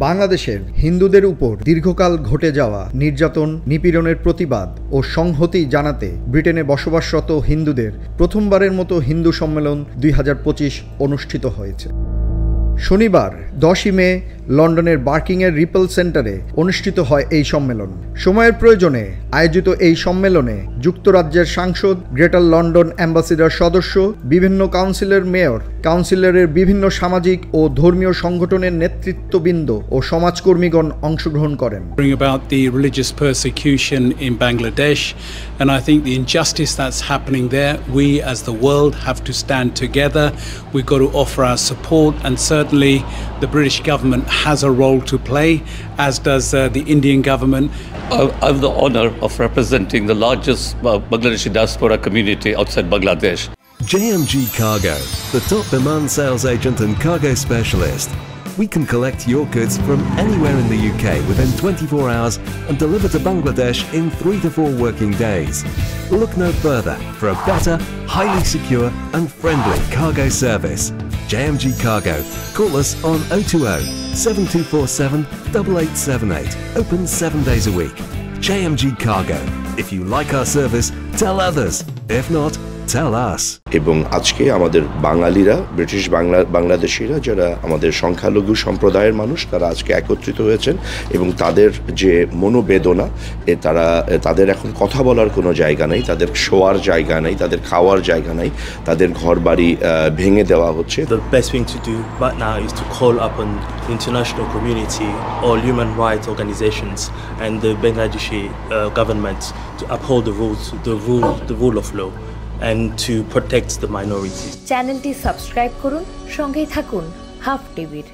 বাংলাদেশের হিন্দুদের উপর দীর্ঘকাল ঘটে যাওয়া নির্যাতন, নিপীড়নের প্রতিবাদ ও সংহতি জানাতে ব্রিটেনে বসবাসরত হিন্দুদের প্রথমবারের মতো হিন্দু সম্মেলন 2025 অনুষ্ঠিত হয়েছে। শনিবার 10 মে লন্ডনের বার্কিংয়ের রিপল সেন্টারে অনুষ্ঠিত হয় এই সম্মেলন। সময়ের প্রয়োজনে আয়োজিত এই সম্মেলনে যুক্তরাজ্যের সাংসদ, গ্রেটার লন্ডন অ্যাম্বাসিডর সদস্য, বিভিন্ন কাউন্সিলের মেয়র, কাউন্সিলরের বিভিন্ন সামাজিক ও ধর্মীয় সংগঠনের নেতৃত্ববৃন্দ ও সমাজকর্মীগণ অংশগ্রহণ করেন। About the religious persecution in Bangladesh, and I think the injustice that's happening there, we as the world have to stand together. We've got to offer our support, and certainly the British government has a role to play, as does the Indian government. I have the honor of representing the largest Bangladeshi diaspora community outside Bangladesh. JMG Cargo, the top demand sales agent and cargo specialist. We can collect your goods from anywhere in the UK within 24 hours and deliver to Bangladesh in 3 to 4 working days. Look no further for a better, highly secure and friendly cargo service. JMG Cargo. Call us on 020 7247 8878. Open 7 days a week. JMG Cargo. If you like our service, tell others. If not, tell us. এবং আজকে আমাদের বাঙালিরা, British বাংলাদেশিরা যারা আমাদের সংখ্যালঘু সম্প্রদায়ের মানুষ, তারা আজকে একত্রিত হয়েছেন এবং তাদের যে মনোবেদনা, তাদের এখন কথা বলার কোনো জায়গা নেই, তাদের শোয়ার জায়গা নেই, তাদের খাওয়ার জায়গা নেই, তাদের ঘরবাড়ি ভেঙে দেওয়া হচ্ছে। The best thing to do right now is to call upon the international community, all human rights organizations and the Bangladeshi government to uphold the rule of law and to protect the minorities. চ্যানেলটি subscribe করুন, সঙ্গেই থাকুন half টিভির।